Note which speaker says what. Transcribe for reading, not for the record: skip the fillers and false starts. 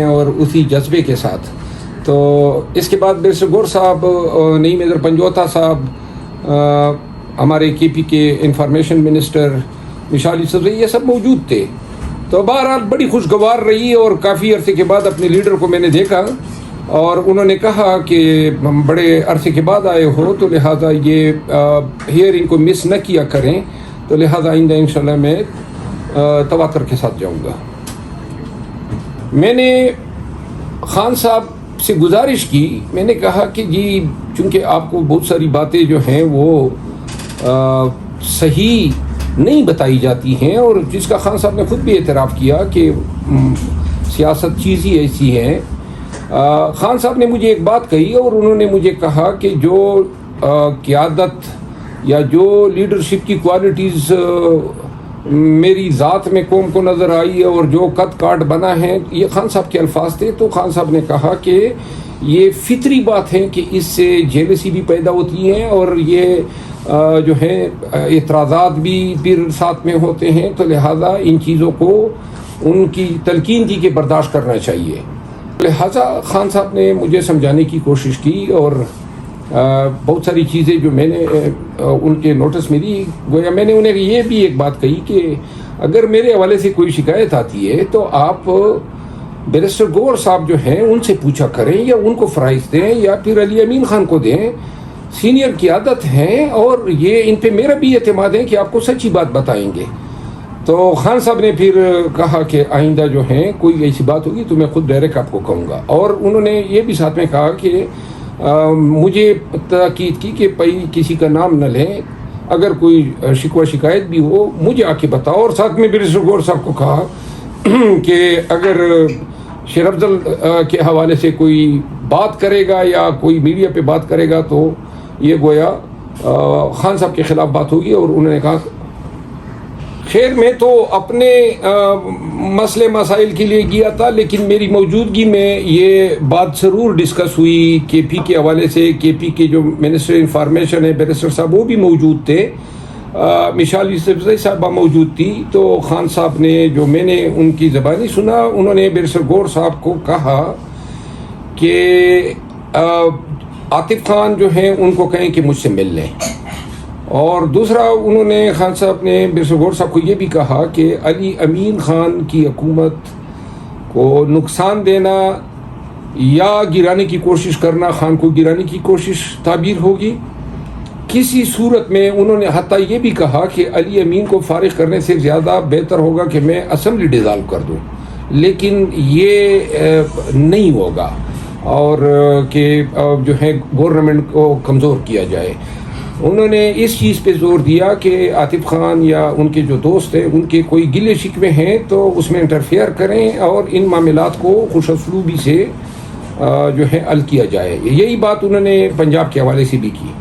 Speaker 1: اور اسی جذبے کے ساتھ. تو اس کے بعد بیرسٹر گور صاحب, نئی میزر پنجوتا صاحب, ہمارے کے پی کے انفارمیشن منسٹر مشال یوسف زئی, یہ سب موجود تھے. تو بہرحال بڑی خوشگوار رہی, اور کافی عرصے کے بعد اپنے لیڈر کو میں نے دیکھا, اور انہوں نے کہا کہ ہم بڑے عرصے کے بعد آئے ہو تو لہٰذا یہ ہیئرنگ کو مس نہ کیا کریں, تو لہٰذا آئندہ انشاءاللہ میں تواتر کے ساتھ جاؤں گا. میں نے خان صاحب سے گزارش کی, میں نے کہا کہ جی چونکہ آپ کو بہت ساری باتیں جو ہیں وہ صحیح نہیں بتائی جاتی ہیں, اور جس کا خان صاحب نے خود بھی اعتراف کیا کہ سیاست چیز ہی ایسی ہے. خان صاحب نے مجھے ایک بات کہی, اور انہوں نے مجھے کہا کہ جو قیادت یا جو لیڈرشپ کی کوالٹیز میری ذات میں قوم کو نظر آئی اور جو قد کاٹ بنا ہے, یہ خان صاحب کے الفاظ تھے. تو خان صاحب نے کہا کہ یہ فطری بات ہے کہ اس سے جیلسی بھی پیدا ہوتی ہیں, اور یہ جو ہے اعتراضات بھی پھر ساتھ میں ہوتے ہیں. تو لہٰذا ان چیزوں کو ان کی تلقین کی کہ برداشت کرنا چاہیے. لہٰذا خان صاحب نے مجھے سمجھانے کی کوشش کی, اور بہت ساری چیزیں جو میں نے ان کے نوٹس میں دی, گویا میں نے انہیں یہ بھی ایک بات کہی کہ اگر میرے حوالے سے کوئی شکایت آتی ہے تو آپ بیرسٹر گور صاحب جو ہیں ان سے پوچھا کریں, یا ان کو فرائض دیں, یا پھر علی امین خان کو دیں. سینئر قیادت ہیں, اور یہ ان پہ میرا بھی اعتماد ہے کہ آپ کو سچی بات بتائیں گے. تو خان صاحب نے پھر کہا کہ آئندہ جو ہیں کوئی ایسی بات ہوگی تو میں خود ڈائریکٹ آپ کو کہوں گا. اور انہوں نے یہ بھی ساتھ میں کہا کہ مجھے تاکید کی کہ بھائی کسی کا نام نہ لیں, اگر کوئی شکوہ شکایت بھی ہو مجھے آ کے بتاؤ. اور ساتھ میں بیرسٹر گور صاحب کو کہا کہ اگر شیر افضل کے حوالے سے کوئی بات کرے گا یا کوئی میڈیا پہ بات کرے گا تو یہ گویا خان صاحب کے خلاف بات ہوگی. اور انہوں نے کہا خیر میں تو اپنے مسئلے مسائل کے لیے گیا تھا, لیکن میری موجودگی میں یہ بات ضرور ڈسکس ہوئی کے پی کے حوالے سے. کے پی کے جو منسٹر انفارمیشن ہے بیرسٹر صاحب وہ بھی موجود تھے, مشال یوسف زئی صاحبہ موجود تھی. تو خان صاحب نے جو میں نے ان کی زبانی سنا, انہوں نے بیرسٹر گور صاحب کو کہا کہ عاطف خان جو ہیں ان کو کہیں کہ مجھ سے مل لیں. اور دوسرا انہوں نے خان صاحب نے بیرسٹر گور صاحب کو یہ بھی کہا کہ علی امین خان کی حکومت کو نقصان دینا یا گرانے کی کوشش کرنا, خان کو گرانے کی کوشش تعبیر ہوگی. کسی صورت میں انہوں نے حتیٰ یہ بھی کہا کہ علی امین کو فارغ کرنے سے زیادہ بہتر ہوگا کہ میں اسمبلی ڈیزالو کر دوں, لیکن یہ نہیں ہوگا, اور کہ جو ہے گورنمنٹ کو کمزور کیا جائے. انہوں نے اس چیز پہ زور دیا کہ عاطف خان یا ان کے جو دوست ہیں ان کے کوئی گلے شکوے ہیں تو اس میں انٹرفیئر کریں, اور ان معاملات کو خوش اسلوبی سے جو ہے حل کیا جائے. یہی بات انہوں نے پنجاب کے حوالے سے بھی کی.